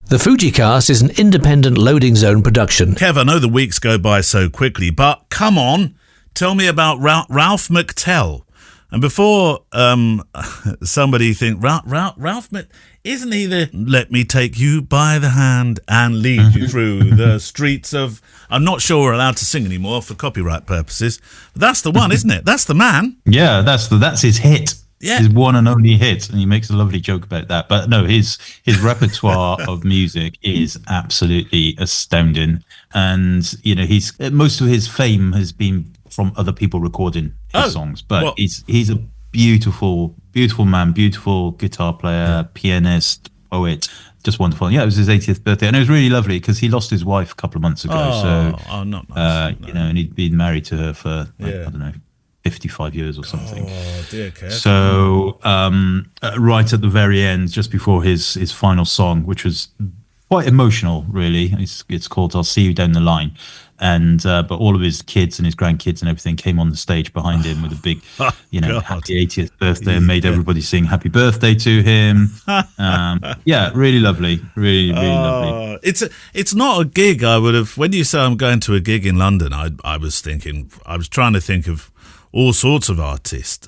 The Fujicast is an independent Loading Zone production. Kev, I know the weeks go by so quickly, but come on, tell me about Ralph McTell. And before somebody think, Ralph McTell, isn't he the let me take you by the hand and lead you through the streets of... I'm not sure we're allowed to sing anymore for copyright purposes. But that's the one, isn't it? That's the man. Yeah, that's his hit. Yeah. His one and only hit, and he makes a lovely joke about that. But no, his repertoire of music is absolutely astounding. And, you know, most of his fame has been from other people recording his songs. But he's a beautiful, beautiful man, beautiful guitar player, pianist, poet, just wonderful. Yeah, it was his 80th birthday, and it was really lovely because he lost his wife a couple of months ago. Not nice. You know, and he'd been married to her for, I don't know, 55 years or something. Oh, dear, Kev. So right at the very end, just before his final song, which was quite emotional, really, it's called I'll See You Down the Line. And but all of his kids and his grandkids and everything came on the stage behind him with a big, happy 80th birthday, and made everybody sing happy birthday to him. Yeah, really lovely, really lovely. It's not a gig I would have. When you say I'm going to a gig in London, I was trying to think of all sorts of artists,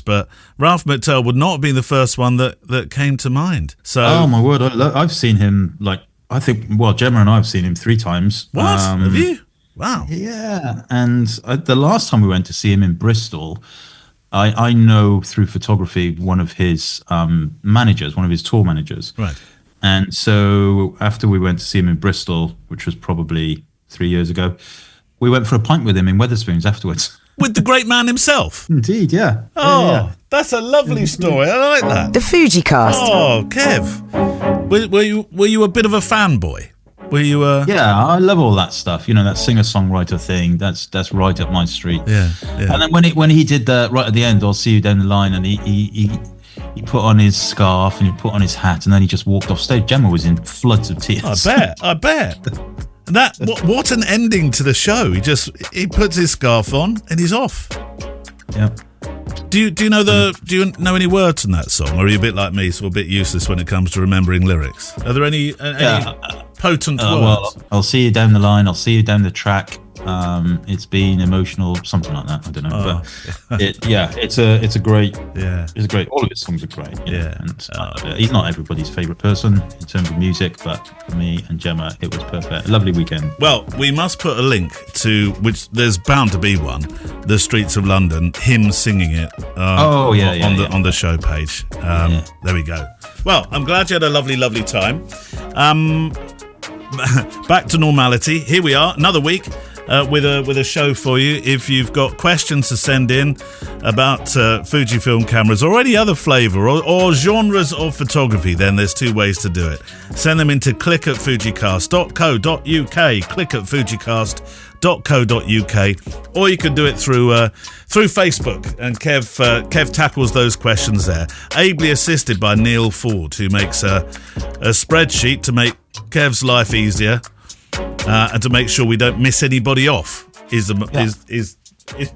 but Ralph McTell would not have been the first one that came to mind. So, oh my word, I've seen him Gemma and I have seen him 3 times. What? Have you? Wow. Yeah, and the last time we went to see him in Bristol, I know through photography one of his managers, one of his tour managers. Right. And so after we went to see him in Bristol, which was probably 3 years ago, we went for a pint with him in Wetherspoons afterwards. With the great man himself? Indeed, yeah. Oh, that's a lovely story. I like that. The Fujicast. Oh, Kev, were you a bit of a fanboy? Were you? Yeah, I love all that stuff. You know, that singer-songwriter thing. That's right up my street. Yeah. And then when he did that right at the end, I'll see you down the line, and he put on his scarf and he put on his hat, and then he just walked off stage. Gemma was in floods of tears. I bet. That what an ending to the show. He puts his scarf on and he's off. Yeah. Do you know any words in that song, or are you a bit like me, so a bit useless when it comes to remembering lyrics? Are there any potent words? Well, I'll see you down the line. I'll see you down the track. It's been emotional, something like that. I don't know, but it's a great. Yeah, it's great. All of his songs are great. Yeah, and he's not everybody's favorite person in terms of music, but for me and Gemma, it was perfect. A lovely weekend. Well, we must put a link to which there's bound to be one. The Streets of London, him singing it. On the show page. There we go. Well, I'm glad you had a lovely time. Back to normality. Here we are, another week. With a show for you. If you've got questions to send in about Fujifilm cameras or any other flavour or genres of photography, then there's 2 ways to do it. Send them into click@fujicast.co.uk, click@fujicast.co.uk, or you can do it through Facebook, and Kev tackles those questions there, ably assisted by Neale Ford, who makes a spreadsheet to make Kev's life easier. And to make sure we don't miss anybody off is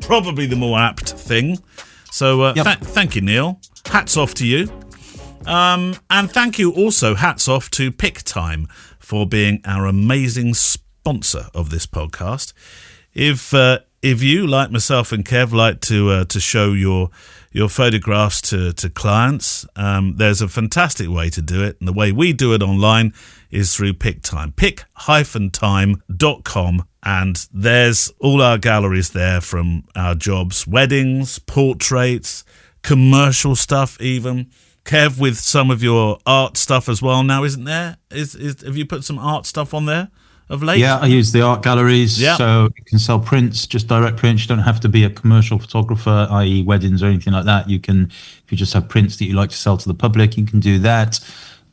probably the more apt thing. So thank you, Neale. Hats off to you. And thank you also, hats off to PicTime for being our amazing sponsor of this podcast. If you, like myself and Kev, like to show your photographs to clients, there's a fantastic way to do it. And the way we do it online is through PicTime, pic-time.com. And there's all our galleries there from our jobs, weddings, portraits, commercial stuff even. Kev, with some of your art stuff as well now, isn't there? Have you put some art stuff on there of late? Yeah, I use the art galleries. Yeah. So you can sell prints, just direct prints. You don't have to be a commercial photographer, i.e. weddings or anything like that. You can, if you just have prints that you like to sell to the public, you can do that.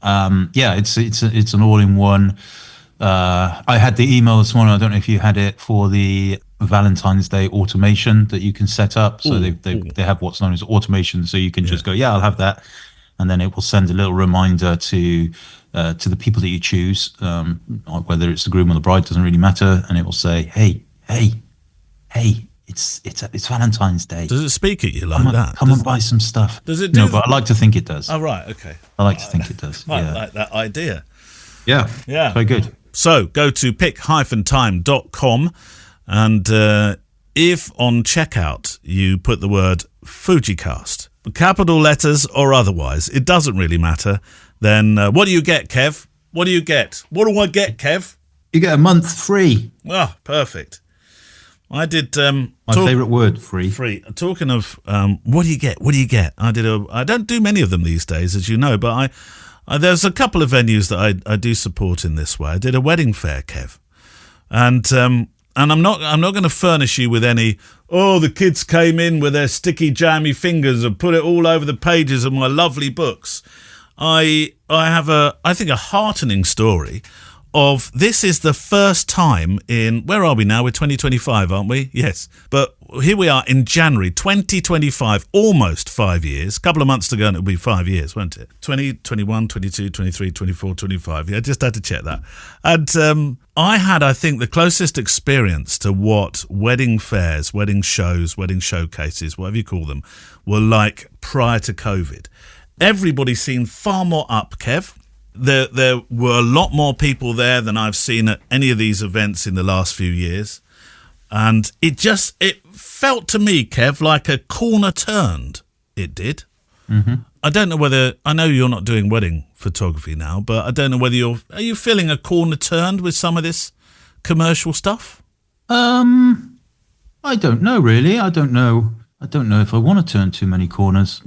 It's an all-in-one. I had the email this morning. I don't know if you had it, for the Valentine's Day automation that you can set up. So they have what's known as automation. So you can just go, I'll have that, and then it will send a little reminder to the people that you choose, whether it's the groom or the bride, doesn't really matter, and it will say, hey, it's Valentine's Day. Does it speak at you like that? Come and buy some stuff. Does it do? No, but I like to think it does. Oh, right, okay. I like to think it does. I like that idea. Yeah. Yeah. Very good. So go to pick-time.com and if on checkout you put the word Fujicast, capital letters or otherwise, it doesn't really matter, then what do you get, Kev? What do you get? What do I get, Kev? You get a month free. Oh, perfect. I did... My favourite word, free. Free. Talking of what do you get? What do you get? I don't do many of them these days, as you know, but there's a couple of venues that I do support in this way. I did a wedding fair, Kev, and I'm not going to furnish you with any. Oh, the kids came in with their sticky, jammy fingers and put it all over the pages of my lovely books. I have I think a heartening story of this is the first time in, where are we now? We're 2025, aren't we? Yes. But here we are in January 2025, almost 5 years. A couple of months to go and it'll be 5 years, won't it? 20, 21, 22, 23, 24, 25. Yeah, just had to check that. And I had, I think, the closest experience to what wedding fairs, wedding shows, wedding showcases, whatever you call them, were like prior to COVID. Everybody seemed far more up, Kev. There were a lot more people there than I've seen at any of these events in the last few years. And it felt to me, Kev, like a corner turned. It did. Mm-hmm. I don't know whether, I know you're not doing wedding photography now, but I don't know whether are you feeling a corner turned with some of this commercial stuff? I don't know, really. I don't know if I want to turn too many corners,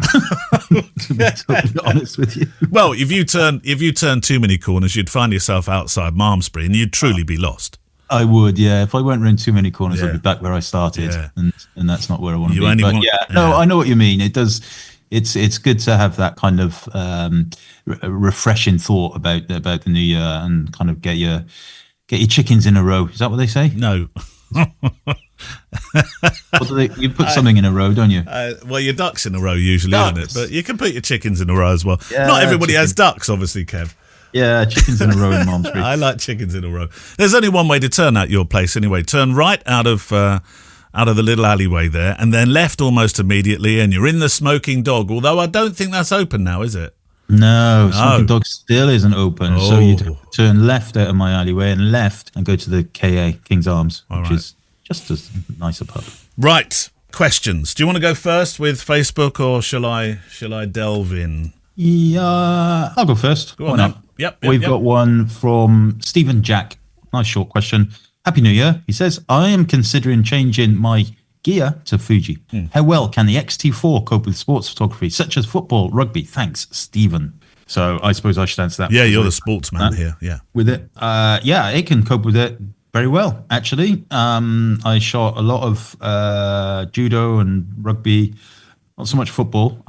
to be totally honest with you. Well, if you turn too many corners, you'd find yourself outside Malmesbury and you'd truly be lost. I would, yeah. If I went around too many corners, I'd be back where I started, and that's not where I want to be. But no, I know what you mean. It does. It's good to have that kind of refreshing thought about the new year and kind of get your chickens in a row. Is that what they say? No. You put something in a row, don't you? Well, your ducks in a row usually, ducks. Isn't it? But you can put your chickens in a row as well. Yeah, not everybody has ducks, obviously, Kev. Yeah, chickens in a row in Malmesbury. I like chickens in a row. There's only one way to turn out your place anyway. Turn right out of the little alleyway there, and then left almost immediately, and you're in the Smoking Dog. Although I don't think that's open now, is it? No, Smoking Dog still isn't open. So you turn left out of my alleyway and left and go to the KA, King's Arms, which is just a nicer pub. Right. Questions. Do you want to go first with Facebook, or shall I delve in? Yeah, I'll go first. Go on then. Yep. We've got one from Stephen Jack. Nice short question. Happy New Year. He says, I am considering changing my gear to Fuji. How well can the X-T4 cope with sports photography, such as football, rugby? Thanks, Stephen. So I suppose I should answer that. Yeah, you're the sportsman here. Yeah. With it. Yeah, it can cope with it very well, actually. I shot a lot of judo and rugby, not so much football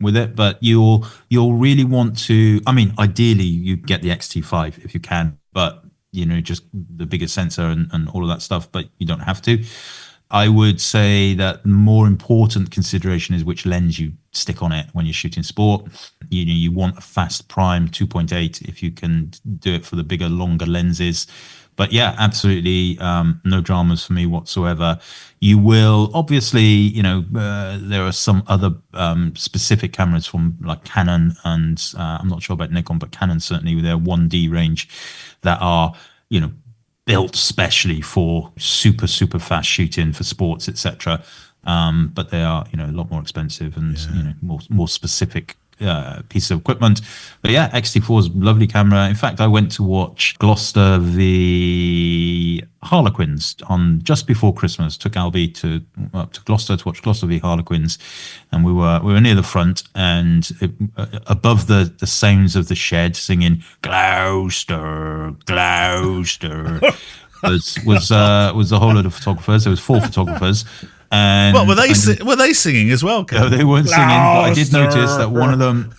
with it, but you'll really want to, I mean, ideally you get the X-T5 if you can, but, just the bigger sensor and all of that stuff, but you don't have to. I would say that the more important consideration is which lens you stick on it when you're shooting sport. You want a fast prime 2.8 if you can do it for the bigger, longer lenses. But yeah, absolutely no dramas for me whatsoever. You will obviously, there are some other specific cameras from like Canon and I'm not sure about Nikon, but Canon certainly with their 1D range that are, built specially for super, super fast shooting for sports, etc. But they are, a lot more expensive and, more specific piece of equipment. But yeah, X-T4 is a lovely camera. In fact, I went to watch Gloucester v Harlequins on just before Christmas. Took Albie up to Gloucester to watch Gloucester v Harlequins, and we were near the front, and above the sounds of the shed singing Gloucester, Gloucester was a whole load of photographers. There was 4 photographers. And were they singing as well, Ken? No, they weren't singing. But I did notice that one of them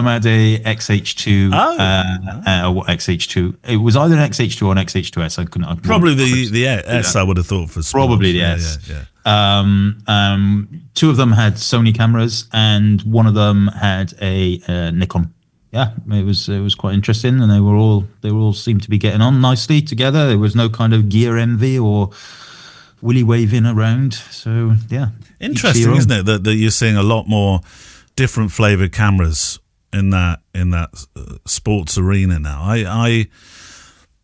had a XH2 or XH2. It was either an XH2 or an XH2S. I couldn't. Probably the S. I would have thought for sports. Probably the S. Yeah. 2 of them had Sony cameras, and one of them had a Nikon. Yeah, it was quite interesting, and they all seemed to be getting on nicely together. There was no kind of gear envy or willy waving around. So yeah, interesting, isn't it, that you're seeing a lot more different flavored cameras in that sports arena now.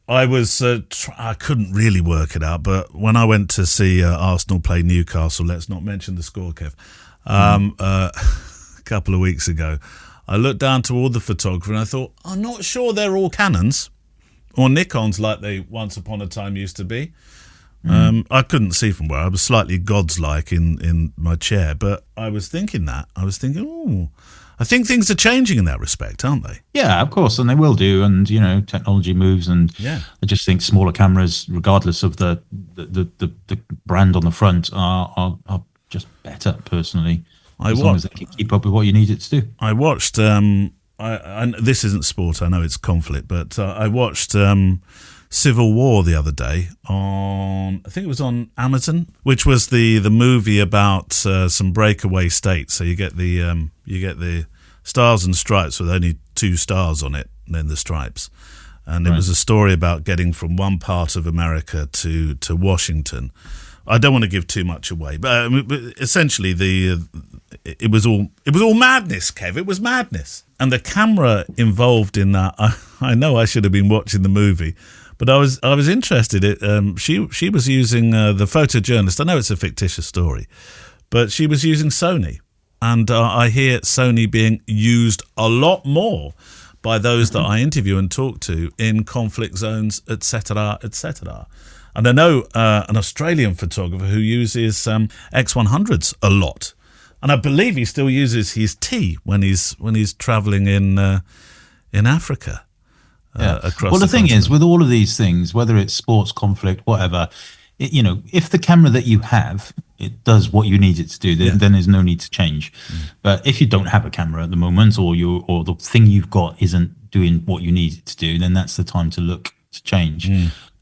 I was I couldn't really work it out, but when I went to see Arsenal play Newcastle, let's not mention the score, Kev, a couple of weeks ago, I looked down to all the photography and I thought, I'm not sure they're all Canons or Nikons like they once upon a time used to be. I couldn't see from where I was, slightly god's-like in my chair, but I was thinking, oh, I think things are changing in that respect, aren't they? Yeah, of course, and they will do. And technology moves, and I just think smaller cameras, regardless of the brand on the front, are just better. Personally, as long as they can keep up with what you need it to do. I watched. I this isn't sport. I know it's conflict, but I watched Civil War the other day on, I think it was on Amazon, which was the movie about some breakaway states. So you get the stars and stripes with only 2 stars on it, and then the stripes. And it was a story about getting from one part of America to Washington. I don't want to give too much away, but essentially it was all madness, Kev. It was madness, and the camera involved in that. I know I should have been watching the movie. But I was interested. She was using the photojournalist. I know it's a fictitious story, but she was using Sony, and I hear Sony being used a lot more by those that I interview and talk to in conflict zones, etc., etc. And I know an Australian photographer who uses X100s a lot, and I believe he still uses his T when he's traveling in Africa. Well, the thing is, with all of these things, whether it's sports, conflict, whatever, if the camera that you have, it does what you need it to do, then there's no need to change. But if you don't have a camera at the moment, or the thing you've got isn't doing what you need it to do, then that's the time to look to change.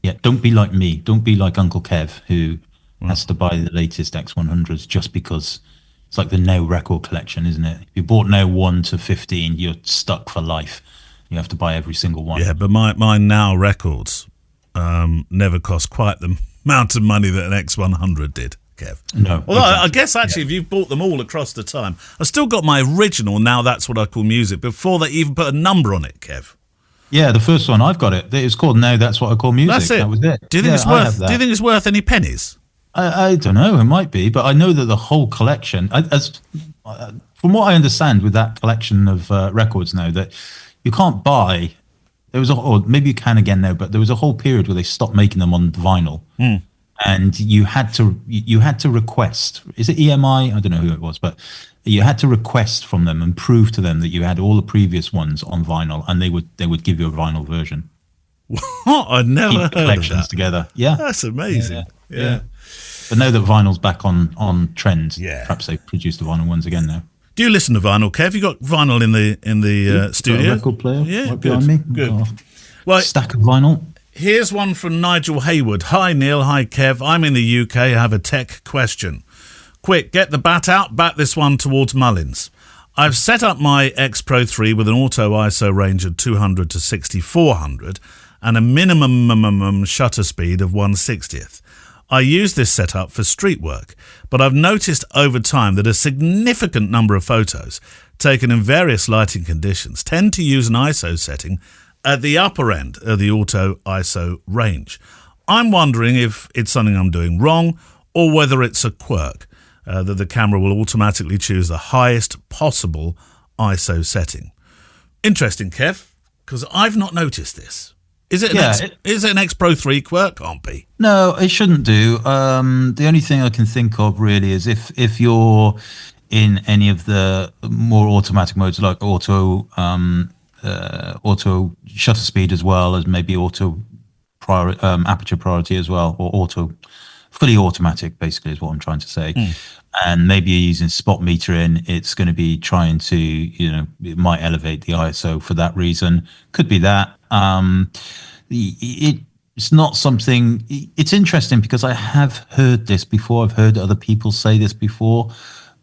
Yeah, don't be like me. Don't be like Uncle Kev, who has to buy the latest X100s just because it's like the Now record collection, isn't it? If you bought Now 1 to 15, you're stuck for life. You have to buy every single one. Yeah, but my Now records never cost quite the amount of money that an X100 did, Kev. No. Although exactly. I guess actually if you've bought them all across the time, I've still got my original Now That's What I Call Music before they even put a number on it, Kev. Yeah, the first one I've got it. It's called Now That's What I Call Music. That's it. That was it. Do you think it's worth? Do you think it's worth any pennies? I don't know. It might be, but I know that the whole collection, from what I understand, with that collection of records now, that you can't buy. Or maybe you can again now, but there was a whole period where they stopped making them on vinyl, and you had to request. Is it EMI? I don't know who it was, but you had to request from them and prove to them that you had all the previous ones on vinyl, and they would give you a vinyl version. What? I'd never heard collections of that. Together. Yeah, that's amazing. Yeah. But now that vinyl's back on trend, perhaps they produce the vinyl ones again now. Do you listen to vinyl, Kev? You got vinyl in the studio? Got a record player, right good. Behind me. Good. Well, stack of vinyl. Here's one from Nigel Hayward. Hi Neil, hi Kev. I'm in the UK. I have a tech question. Quick, get the bat out. Bat this one towards Mullins. I've set up my X Pro 3 with an auto ISO range of 200 to 6400 and a minimum shutter speed of 1/60th. I use this setup for street work, but I've noticed over time that a significant number of photos taken in various lighting conditions tend to use an ISO setting at the upper end of the auto ISO range. I'm wondering if it's something I'm doing wrong or whether it's a quirk that the camera will automatically choose the highest possible ISO setting. Interesting, Kev, because I've not noticed this. Is it an X Pro 3 quirk? Can't be. No, it shouldn't do. The only thing I can think of really is if you're in any of the more automatic modes like auto shutter speed as well as maybe auto aperture priority as well, or fully automatic basically is what I'm trying to say. And maybe you're using spot metering, it's going to be trying to, it might elevate the ISO for that reason. Could be that. It's not something, it's interesting because I have heard this before. I've heard other people say this before,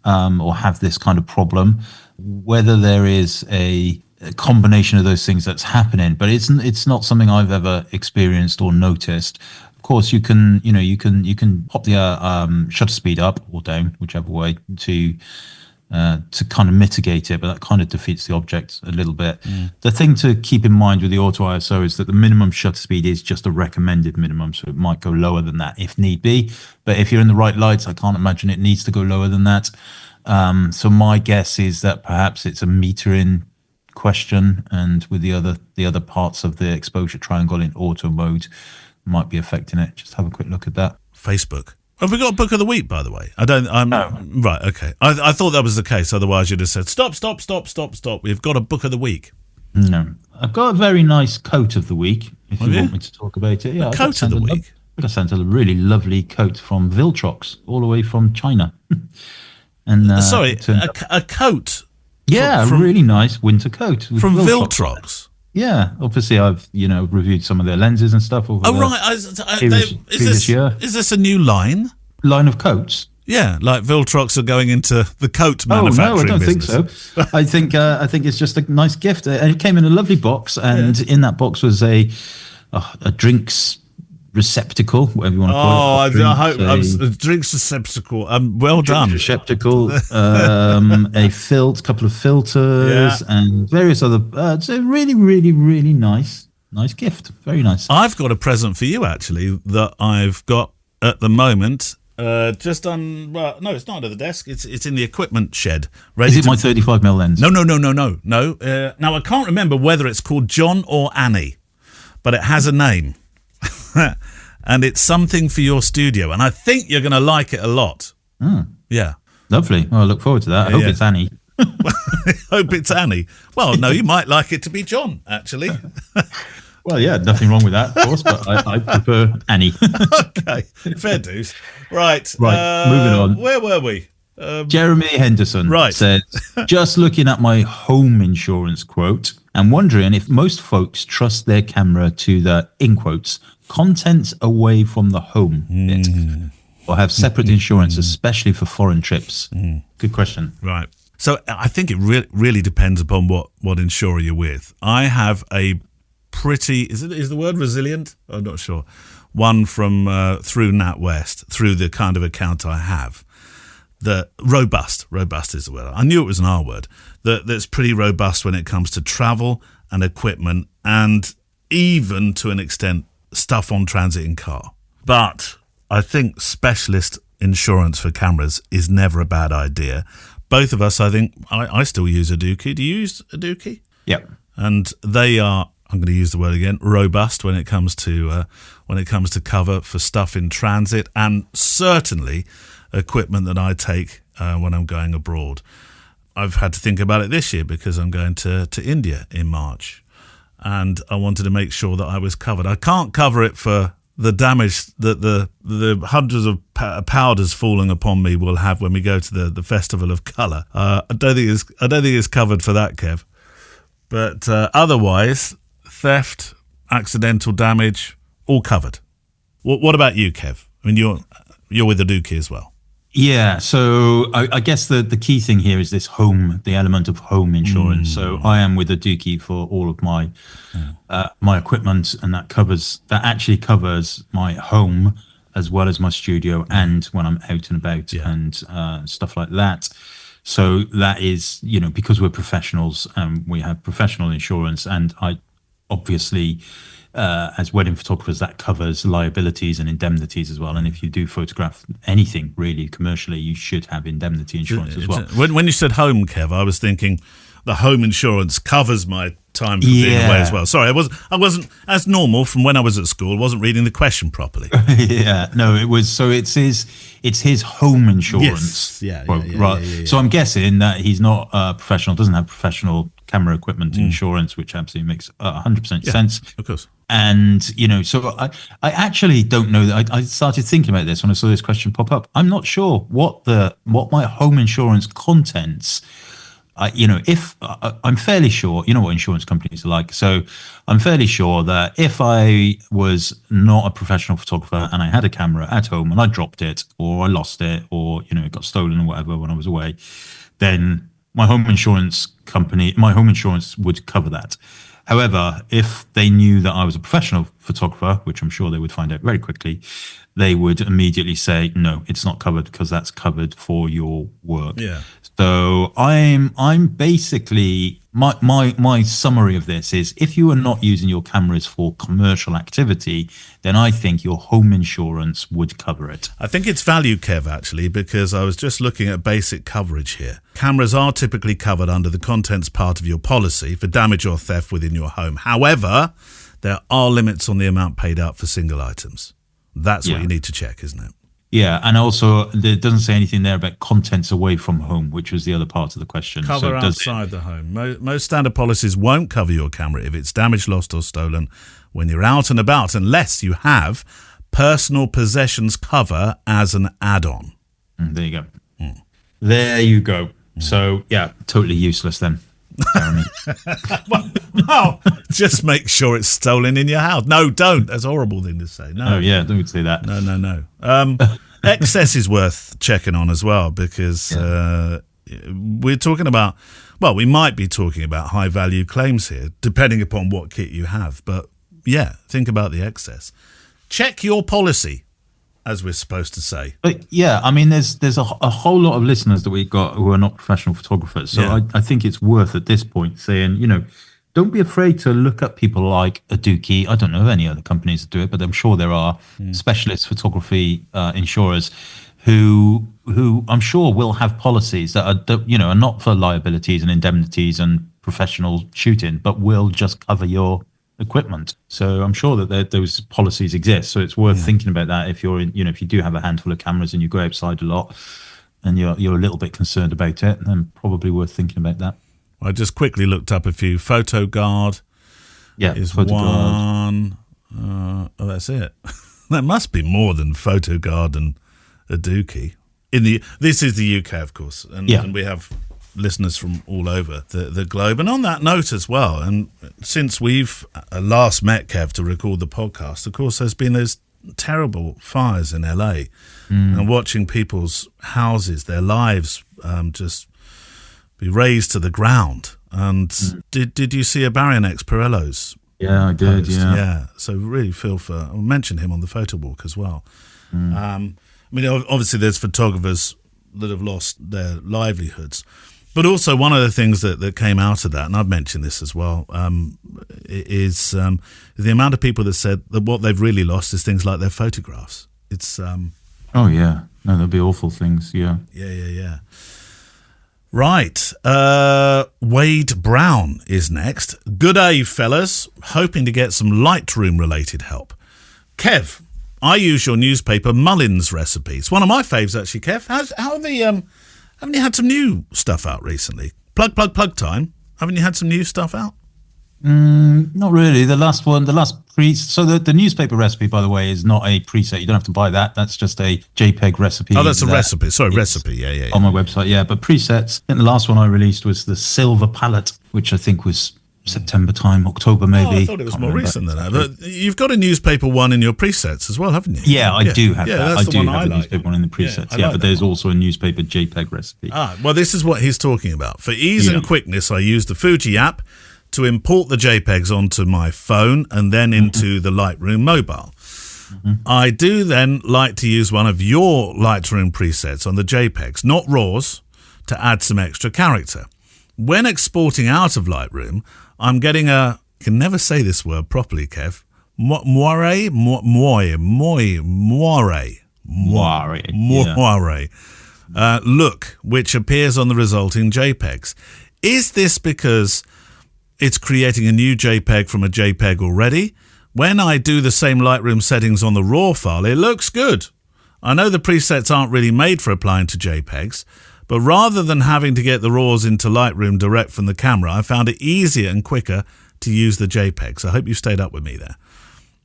or have this kind of problem, whether there is a combination of those things that's happening, but it's not something I've ever experienced or noticed. Of course, you can pop the shutter speed up or down, whichever way, to to kind of mitigate it, but that kind of defeats the object a little bit. The thing to keep in mind with the auto ISO is that the minimum shutter speed is just a recommended minimum, so it might go lower than that if need be. But if you're in the right lights, I can't imagine it needs to go lower than that. So my guess is that perhaps it's a meter in question, and with the other parts of the exposure triangle in auto mode might be affecting it. Just have a quick look at that. Facebook. Have we got a book of the week, by the way? No. Right, okay. I thought that was the case. Otherwise, you'd have said, stop. We've got a book of the week. No. I've got a very nice coat of the week, if you want me to talk about it. Yeah, a coat of the week? I got sent a really lovely coat from Viltrox, all the way from China. And sorry, a coat? Yeah, a really nice winter coat. From Viltrox? Yeah, obviously I've reviewed some of their lenses and stuff. Over previous year. Is this a new line of coats? Yeah, like Viltrox are going into the coat manufacturing business. I don't think so. I think it's just a nice gift, and it came in a lovely box. And in that box was a drinks receptacle, whatever you want to call it. I hope a drinks receptacle. Well done. Receptacle, a couple of filters, and various other. It's a really, really, really nice gift. Very nice. I've got a present for you actually that I've got at the moment. Just on. Well, no, it's not under the desk. It's in the equipment shed. Is it my 35mm lens? No. Now I can't remember whether it's called John or Annie, but it has a name. And it's something for your studio, and I think you're going to like it a lot. Yeah, lovely. Well, I look forward to that. I hope it's Annie. I hope it's Annie. Well, no, you might like it to be John, actually. Well, yeah, nothing wrong with that, of course, but I prefer Annie. Okay, fair dues. Right, moving on. Where were we? Jeremy Henderson says, just looking at my home insurance quote and wondering if most folks trust their camera to the, in quotes, contents away from the home bit, or have separate insurance, especially for foreign trips. Good question. Right. So I think it really depends upon what insurer you're with. I have a pretty, is the word resilient? I'm not sure. One from through NatWest, through the kind of account I have. The robust is the word. I knew it was an R word. That's pretty robust when it comes to travel and equipment, and even to an extent stuff on transit in car. But I think specialist insurance for cameras is never a bad idea. Both of us, I think, I still use a Dookie. Do you use a Dookie? Yeah. And they are, I'm going to use the word again, robust when it comes to cover for stuff in transit, and certainly equipment that I take when I'm going abroad. I've had to think about it this year because I'm going to India in March, and I wanted to make sure that I was covered. I can't cover it for the damage that the hundreds of powders falling upon me will have when we go to the Festival of Colour. I don't think it's covered for that, Kev. But otherwise, theft, accidental damage, all covered. What about you, Kev? I mean, you're with the Dookie as well. Yeah, so I guess the key thing here is the element of home insurance. So I am with a Dookie for all of my my equipment, and that actually covers my home as well as my studio and when I'm out and about and stuff like that. So that is, because we're professionals and we have professional insurance, and I obviously, as wedding photographers, that covers liabilities and indemnities as well. And if you do photograph anything really commercially, you should have indemnity insurance as well. When you said home, Kev, I was thinking the home insurance covers my time for being away as well. Sorry, I wasn't as normal from when I was at school. I wasn't reading the question properly. No, it was. So it's his home insurance. Yes. Yeah. So I'm guessing that he's not a professional, doesn't have professional camera equipment insurance, which absolutely makes 100% sense. Of course. And, so I actually don't know that I started thinking about this when I saw this question pop up. I'm not sure what my home insurance contents, if I'm fairly sure, you know what insurance companies are like. So I'm fairly sure that if I was not a professional photographer and I had a camera at home and I dropped it or I lost it or, it got stolen or whatever when I was away, then my home insurance would cover that. However, if they knew that I was a professional photographer, which I'm sure they would find out very quickly, they would immediately say, no, it's not covered because that's covered for your work. Yeah. So I'm basically, my summary of this is, if you are not using your cameras for commercial activity, then I think your home insurance would cover it. I think it's value, Kev, actually, because I was just looking at basic coverage here. Cameras are typically covered under the contents part of your policy for damage or theft within your home. However, there are limits on the amount paid out for single items. That's what you need to check, isn't it? Yeah, and also it doesn't say anything there about contents away from home, which was the other part of the question. Cover outside the home. Most standard policies won't cover your camera if it's damaged, lost or stolen when you're out and about, unless you have personal possessions cover as an add-on. There you go. There you go. So, yeah, totally useless then. Well, just make sure it's stolen in your house. No, don't. That's a horrible thing to say. No. Oh, yeah, don't say that. No. Excess is worth checking on as well, because we're talking about, well, we might be talking about high value claims here, depending upon what kit you have. But yeah, think about the excess. Check your policy, as we're supposed to say. But yeah, I mean, there's a whole lot of listeners that we've got who are not professional photographers. So I think it's worth at this point saying, don't be afraid to look at people like a Dookie. I don't know of any other companies that do it, but I'm sure there are specialist photography insurers who I'm sure will have policies that are not for liabilities and indemnities and professional shooting, but will just cover your equipment. So I'm sure that those policies exist. So it's worth thinking about that if you're in, if you do have a handful of cameras and you go outside a lot and you're a little bit concerned about it, then probably worth thinking about that. I just quickly looked up a few. PhotoGuard is one. That's it. That must be more than PhotoGuard and a Dookie. This is the UK, of course, and we have listeners from all over the globe. And on that note as well, and since we've last met, Kev, to record the podcast, of course, there's been those terrible fires in LA, and watching people's houses, their lives just be razed to the ground. And did you see a Barry Pirello's? Yeah, I did. Post? Yeah. So really feel for. I'll mention him on the photo walk as well. I mean, obviously, there's photographers that have lost their livelihoods, but also one of the things that came out of that, and I've mentioned this as well, is the amount of people that said that what they've really lost is things like their photographs. It's oh yeah, no, there'll be awful things. Yeah. Right. Wade Brown is next. Good day, fellas. Hoping to get some Lightroom-related help. Kev, I use your newspaper Mullins recipes. One of my faves, actually, Kev. How are the, haven't you had some new stuff out recently? Plug time. Haven't you had some new stuff out? Not really. The last so the newspaper recipe, by the way, is not a preset. You don't have to buy that. That's just a JPEG recipe. Oh, that's a recipe. Sorry, recipe. Yeah. On my website, yeah. But presets, I think the last one I released was the silver palette, which I think was September time, October maybe. Oh, I thought it was more recent than that. But you've got a newspaper one in your presets as well, haven't you? Yeah, I do have that. That's I the do one have I a like. newspaper one in the presets. Yeah, But there's also a newspaper JPEG recipe. Well, this is what he's talking about. For ease and quickness, I use the Fuji app to import the JPEGs onto my phone and then into the Lightroom mobile. I do then like to use one of your Lightroom presets on the JPEGs, not RAWs, to add some extra character. When exporting out of Lightroom, I'm getting I can never say this word properly, Kev. MOIRE look, which appears on the resulting JPEGs. Is this because it's creating a new JPEG from a JPEG already? When I do the same Lightroom settings on the RAW file, it looks good. I know the presets aren't really made for applying to JPEGs, but rather than having to get the RAWs into Lightroom direct from the camera, I found it easier and quicker to use the JPEGs. I hope you stayed up with me there.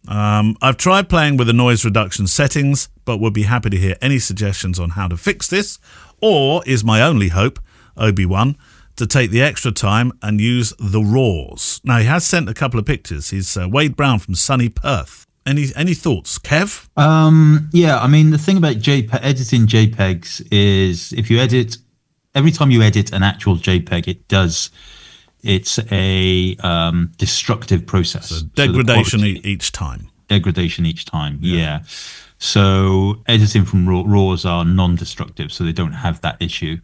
I've tried playing with the noise reduction settings, but would be happy to hear any suggestions on how to fix this, or is my only hope, Obi-Wan, to take the extra time and use the RAWs. Now, he has sent a couple of pictures. He's Wade Brown from sunny Perth. Any thoughts, Kev? Yeah, I mean, the thing about editing JPEGs is if you edit, every time you edit an actual JPEG, It's a destructive process. So degradation each time. Degradation each time, yeah. So editing from RAWs are non-destructive, so they don't have that issue.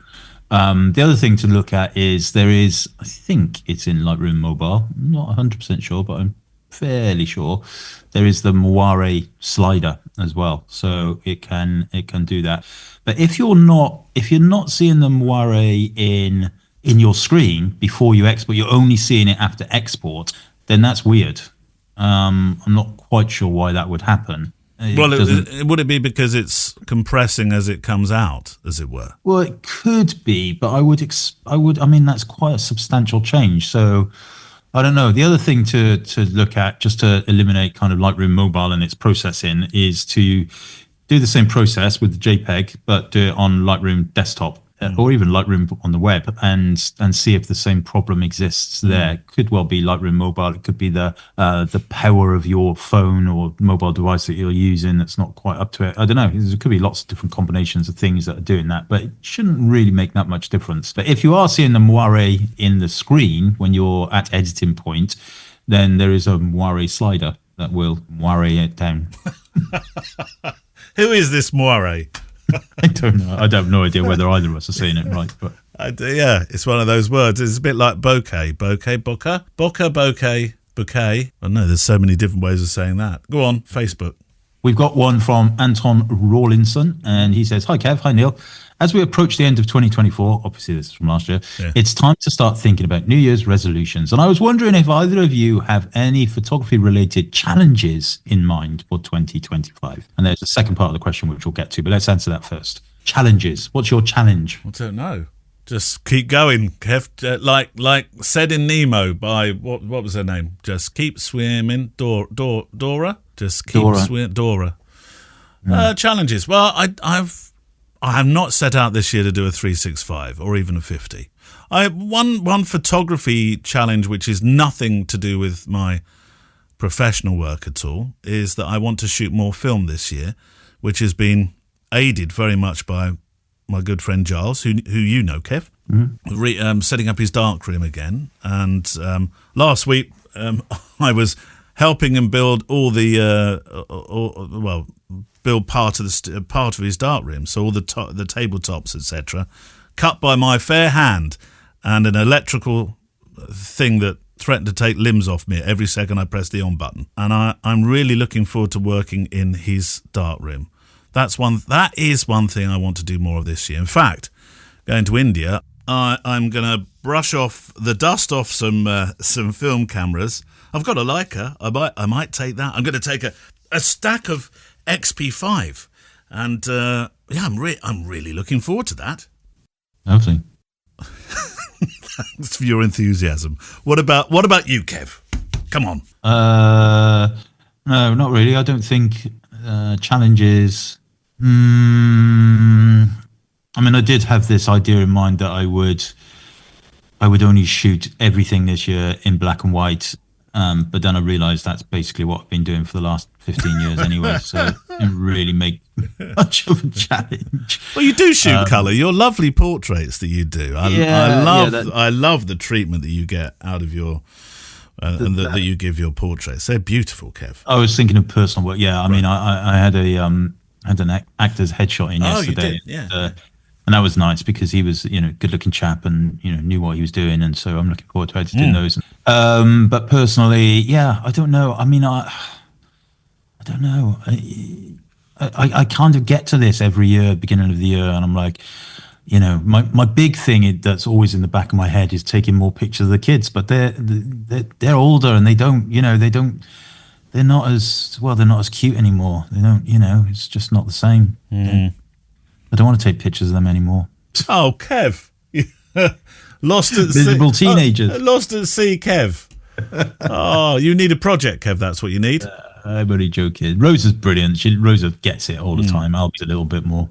The other thing to look at is I think it's in Lightroom Mobile. I'm not 100% sure, but I'm fairly sure there is the MOIRE slider as well, so it can do that. But if you're not seeing the MOIRE in your screen before you export, you're only seeing it after export, then that's weird. I'm not quite sure why that would happen. Would it be because it's compressing as it comes out, as it were? Well, it could be, but I mean, that's quite a substantial change. So I don't know. The other thing to look at, just to eliminate kind of Lightroom Mobile and its processing, is to do the same process with the JPEG, but do it on Lightroom desktop or even Lightroom on the web, and see if the same problem exists there. It could well be Lightroom Mobile. It could be the power of your phone or mobile device that you're using that's not quite up to it. I don't know. There could be lots of different combinations of things that are doing that, but it shouldn't really make that much difference. But if you are seeing the MOIRE in the screen when you're at editing point, then there is a MOIRE slider that will MOIRE it down. Who is this MOIRE? I don't know. I have no idea whether either of us are saying it right. But I do, yeah, it's one of those words. It's a bit like bouquet. Bouquet. I don't know, there's so many different ways of saying that. Go on, Facebook. We've got one from Anton Rawlinson, and he says, "Hi Kev, hi Neil. As we approach the end of 2024, obviously this is from last year, it's time to start thinking about New Year's resolutions. And I was wondering if either of you have any photography-related challenges in mind for 2025. And there's a second part of the question which we'll get to, but let's answer that first. Challenges. What's your challenge? I don't know. Just keep going, Kev. Like said in Nemo by, what was her name? Just keep swimming. Dora? Just keep swimming. Dora. Challenges. Well, I have not set out this year to do a 365 or even a 50. I have one photography challenge, which is nothing to do with my professional work at all, is that I want to shoot more film this year, which has been aided very much by my good friend Giles, who you know, Kev, setting up his darkroom again. And last week I was helping him build all the build part of his darkroom, so all the tabletops, etc., cut by my fair hand, and an electrical thing that threatened to take limbs off me every second I pressed the on button. And I'm really looking forward to working in his darkroom. That is one thing I want to do more of this year. In fact, going to India, I'm going to brush off the dust off some film cameras. I've got a Leica. I might take that. I'm going to take a stack of XP5, and I'm really looking forward to that. Lovely. Thanks for your enthusiasm. What about you, Kev? Come on. No, not really. I don't think challenges. I mean, I did have this idea in mind that I would only shoot everything this year in black and white. But then I realised that's basically what I've been doing for the last 15 years anyway, so it didn't really make much of a challenge. Well, you do shoot colour. Your lovely portraits that you do. I love the treatment that you get out of your that you give your portraits. They're beautiful, Kev. I was thinking of personal work. Yeah, I mean, I had an actor's headshot in yesterday. You did, yeah. And that was nice because he was, good-looking chap and, knew what he was doing. And so I'm looking forward to editing those. But personally, yeah, I don't know. I mean, I don't know. I kind of get to this every year, beginning of the year, and I'm like, my big thing that's always in the back of my head is taking more pictures of the kids. But they're older and they're not as cute anymore. They don't, it's just not the same. I don't want to take pictures of them anymore. Oh, Kev. Lost at Visible teenagers. Lost at sea, Kev. Oh, you need a project, Kev. That's what you need. I'm only joking. Rosa's brilliant. Rosa gets it all the time. I'll be a little bit more.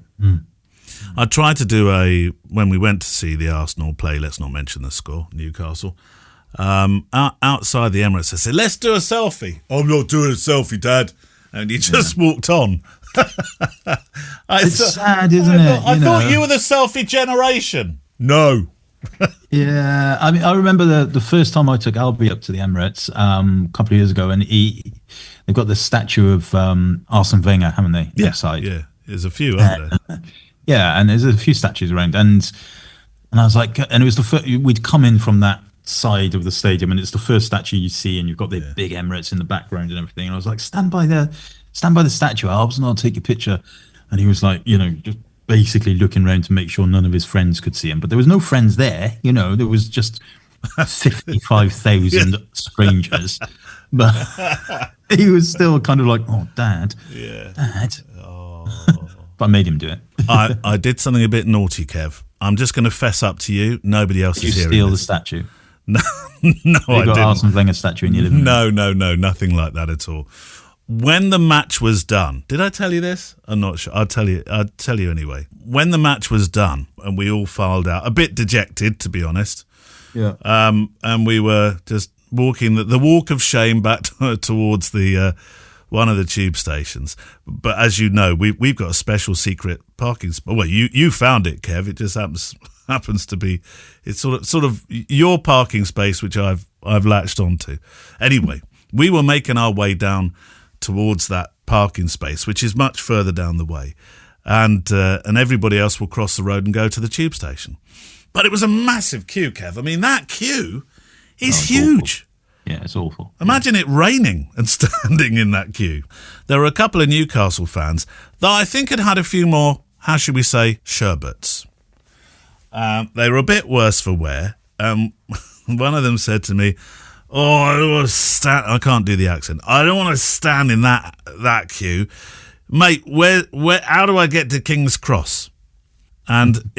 I tried to do when we went to see the Arsenal play, let's not mention the score, Newcastle, outside the Emirates, I said, let's do a selfie. I'm not doing a selfie, Dad. And he just walked on. It's sad, isn't it? I thought you were the selfie generation. No. Yeah, I mean, I remember the first time I took Albie up to the Emirates a couple of years ago, and they've got this statue of Arsene Wenger, haven't they? Outside. Yeah. There's a few, aren't there? Yeah, and there's a few statues around, and I was like, and it was the first, we'd come in from that side of the stadium, and it's the first statue you see, and you've got the big Emirates in the background and everything. And I was like, stand by the statue, Albs, and I'll take your picture. And he was like, just basically looking around to make sure none of his friends could see him. But there was no friends there, there was just 55,000 strangers. But he was still kind of like, oh, Dad. Oh. But I made him do it. I did something a bit naughty, Kev. I'm just going to fess up to you. Nobody else is hearing steal this. the statue? No, I got didn't. Arsene Wenger statue in your living room? No, nothing like that at all. When the match was done, did I tell you this? I'm not sure. I'll tell you anyway. When the match was done and we all filed out, a bit dejected, to be honest. Yeah. And we were just walking the walk of shame back towards the one of the tube stations. But as you know, we've got a special secret parking spot. Well, you found it, Kev. It just happens to be, it's sort of your parking space, which I've latched onto. Anyway, we were making our way down towards that parking space, which is much further down the way, and everybody else will cross the road and go to the tube station. But it was a massive queue, Kev. I mean, that queue is huge. Awful. Yeah, it's awful. Imagine it raining and standing in that queue. There were a couple of Newcastle fans that I think had a few more, how should we say, sherbets. They were a bit worse for wear. One of them said to me, "Oh, I don't want to stand." I can't do the accent. "I don't want to stand in that queue, mate. Where? How do I get to King's Cross?" And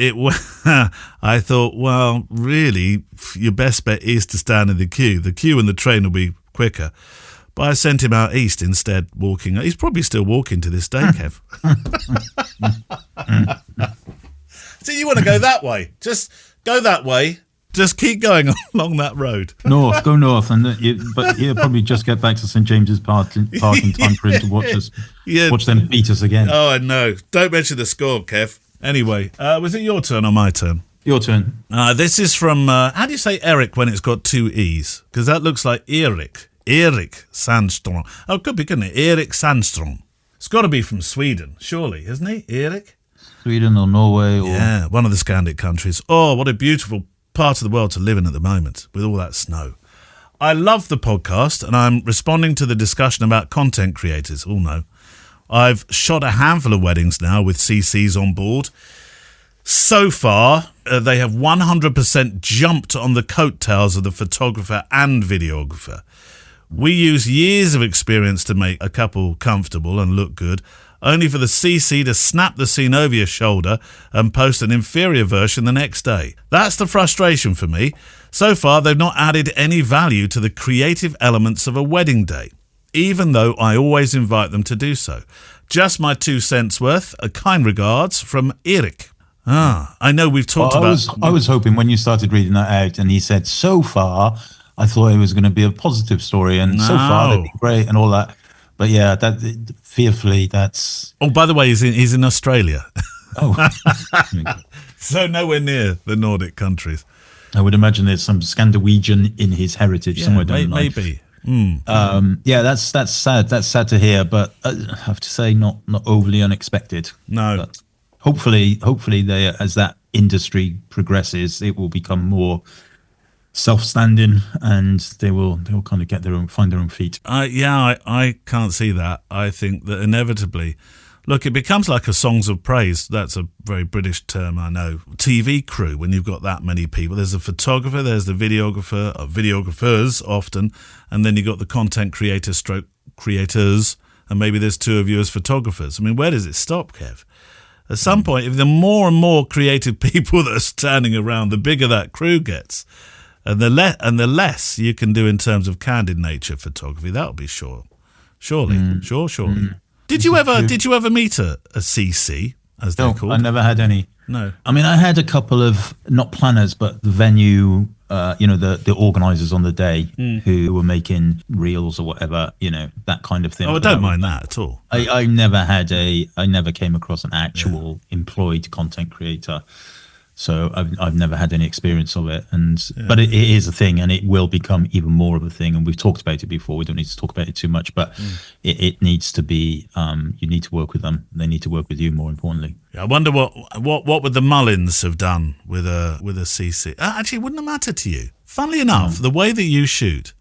I thought, well, really, your best bet is to stand in the queue. The queue and the train will be quicker. But I sent him out east instead, walking. He's probably still walking to this day, Kev. So you want to go that way? Just go that way. Just keep going along that road. Go north, but he'll probably just get back to St James's Park in time for him to watch them beat us again. Oh, I know. Don't mention the score, Kev. Anyway, was it your turn or my turn? Your turn. This is from, how do you say Eric when it's got two E's? Because that looks like Erik. Erik Sandstrom. Oh, it could be, couldn't it? Erik Sandstrom. It's got to be from Sweden, surely, isn't he? Erik? Sweden or Norway. Yeah, one of the Scandic countries. Oh, what a beautiful part of the world to live in at the moment with all that snow. I love the podcast and I'm responding to the discussion about content creators. Oh no. I've shot a handful of weddings now with CCs on board. So far, they have 100% jumped on the coattails of the photographer and videographer. We use years of experience to make a couple comfortable and look good, only for the CC to snap the scene over your shoulder and post an inferior version the next day. That's the frustration for me. So far, they've not added any value to the creative elements of a wedding day, even though I always invite them to do so. Just my 2 cents worth. A kind regards from Erik. I know we've talked about... I was hoping when you started reading that out and he said, so far, I thought it was going to be a positive story, and so far they've been great and all that. But yeah, that fearfully, that's... Oh, by the way, he's in Australia. Oh. So nowhere near the Nordic countries. I would imagine there's some Scandinavian in his heritage somewhere down the line. Maybe. Yeah, that's sad. That's sad to hear, but I have to say, not overly unexpected. No. But hopefully, they, as that industry progresses, it will become more self-standing, and they will kind of find their own feet. I can't see that. I think that inevitably, look, it becomes like a songs of praise. That's a very British term, I know. TV crew, when you've got that many people. There's a photographer, there's the videographer, or videographers often, and then you've got the content creator stroke creators, and maybe there's 2 of you as photographers. I mean, where does it stop, Kev? At some point, if the more and more creative people that are standing around, the bigger that crew gets. And the less you can do in terms of candid nature photography, that'll be surely. Did you ever meet a CC, as they're called? I never had any. No. I mean, I had a couple of, not planners, but the venue, the organisers on the day who were making reels or whatever, that kind of thing. Oh, I don't mind that at all. I never came across an actual employed content creator. So I've never had any experience of it, but it is a thing, and it will become even more of a thing. And we've talked about it before. We don't need to talk about it too much, but it needs to be. You need to work with them. They need to work with you. More importantly, I wonder what would the Mullins have done with a CC? Actually, it wouldn't have mattered to you. Funnily enough, the way that you shoot,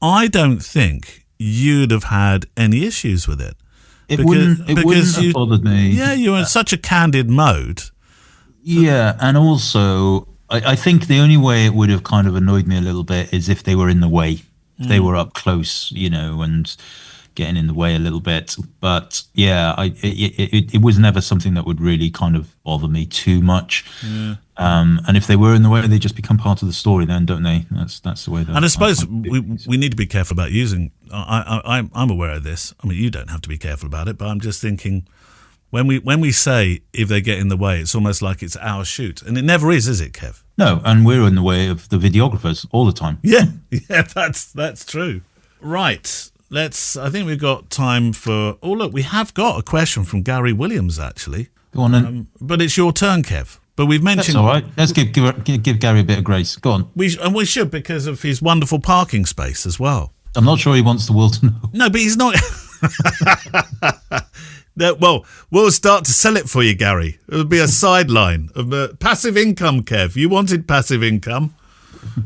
I don't think you'd have had any issues with it. It wouldn't have bothered me. Yeah, you're in such a candid mode. Yeah, and also, I think the only way it would have kind of annoyed me a little bit is if they were in the way. If they were up close, and getting in the way a little bit. But yeah, it was never something that would really kind of bother me too much. Yeah. And if they were in the way, they just become part of the story then, don't they? That's the way that. And I suppose we need to be careful about using. I'm aware of this. I mean, you don't have to be careful about it, but I'm just thinking. When we say if they get in the way, it's almost like it's our shoot. And it never is it, Kev? No, and we're in the way of the videographers all the time. Yeah, that's true. Right, I think we've got time for... Oh, look, we have got a question from Gary Williams, actually. Go on then. But it's your turn, Kev. But we've mentioned... That's all right. Let's give Gary a bit of grace. Go on. We should, because of his wonderful parking space as well. I'm not sure he wants the world to know. No, but he's not... Well, we'll start to sell it for you, Gary. It'll be a sideline of passive income, Kev. You wanted passive income.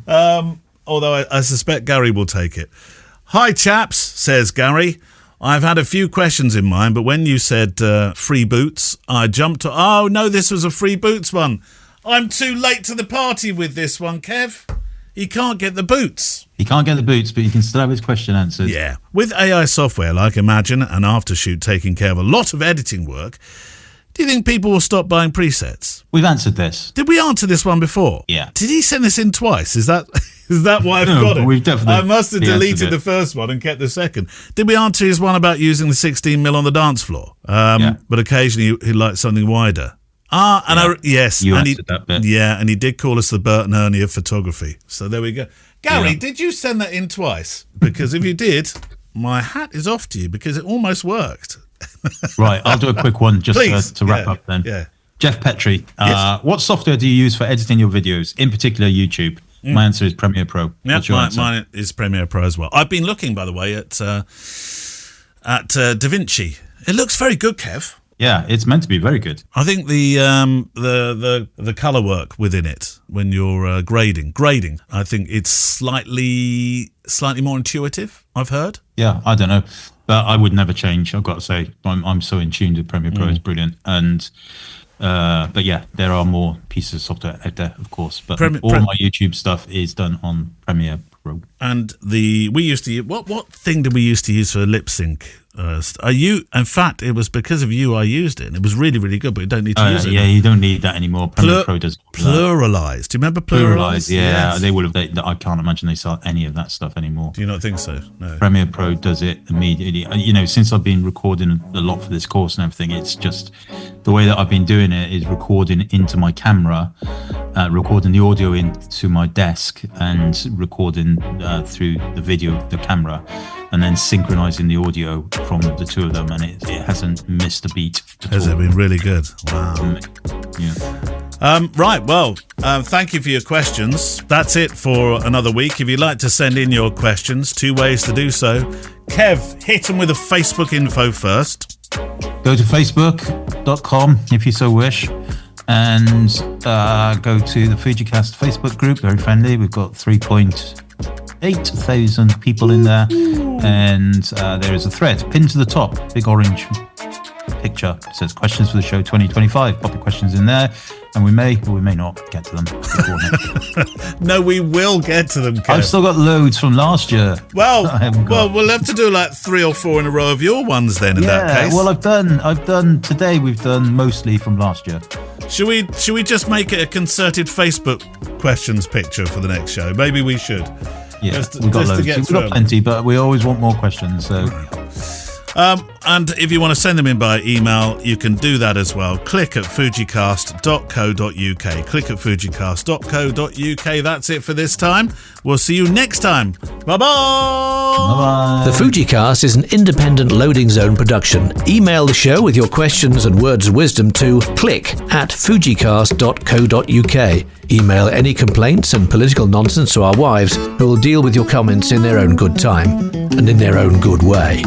Although I suspect Gary will take it. Hi, chaps, says Gary. I've had a few questions in mind, but when you said free boots, I jumped to... Oh, no, this was a free boots one. I'm too late to the party with this one, Kev. He can't get the boots. He can't get the boots, but he can still have his question answered. Yeah. With AI software like Imagine and Aftershoot taking care of a lot of editing work, do you think people will stop buying presets? We've answered this. Did we answer this one before? Yeah. Did he send this in twice? Is that why I've got it? We've definitely. I must have deleted the first one and kept the second. Did we answer his one about using the 16mm on the dance floor? But occasionally he liked something wider. Yes. You answered that bit. Yeah, and he did call us the Bert and Ernie of photography. So there we go. Gary, did you send that in twice? Because if you did, my hat is off to you because it almost worked. Right, I'll do a quick one just to wrap up then. Yeah. Jeff Petrie, yes. What software do you use for editing your videos, in particular YouTube? My answer is Premiere Pro. Yeah, mine is Premiere Pro as well. I've been looking, by the way, at DaVinci. It looks very good, Kev. Yeah, it's meant to be very good. I think the color work within it when you're grading, I think it's slightly more intuitive, I've heard. Yeah, I don't know, but I would never change. I've got to say, I'm so in tune with Premiere Pro. It's brilliant, and but yeah, there are more pieces of software out there, of course. But all my YouTube stuff is done on Premiere Pro. And we used to use, what thing did we used to use for lip sync? In fact, it was because of you I used it, and it was really, really good, but you don't need to use it. Yeah, you don't need that anymore. Premiere Pro does Pluralize. Do you remember Pluralize? Yeah, yes. They would have. I can't imagine they sell any of that stuff anymore. Do you not think so? No. Premiere Pro does it immediately. Since I've been recording a lot for this course and everything, it's just the way that I've been doing it is recording into my camera, recording the audio into my desk, and recording through the video of the camera, and then synchronizing the audio from the two of them, and it hasn't missed a beat. Has it been really good? Wow. Yeah. Right, well, thank you for your questions. That's it for another week. If you'd like to send in your questions, 2 ways to do so. Kev, hit them with a Facebook info first. Go to facebook.com if you so wish, and go to the FujiCast Facebook group, very friendly. We've got 3,800 people in there, and there is a thread pinned to the top, big orange picture. It says questions for the show 2025. Pop your questions in there, and we may or we may not get to them before next. No, we will get to them, Kev. I've still got loads from last year. Well, we'll have to do like 3 or 4 in a row of your ones then. In that case, well, I've done today. We've done mostly from last year. Should we just make it a concerted Facebook questions picture for the next show? Maybe we should. Yeah, we've got loads. We've got plenty, but we always want more questions. So, And if you want to send them in by email, you can do that as well. Click at fujicast.co.uk. Click at fujicast.co.uk. That's it for this time. We'll see you next time. Bye-bye. Bye-bye. The Fujicast is an independent loading zone production. Email the show with your questions and words of wisdom to click@fujicast.co.uk. Email any complaints and political nonsense to our wives, who will deal with your comments in their own good time and in their own good way.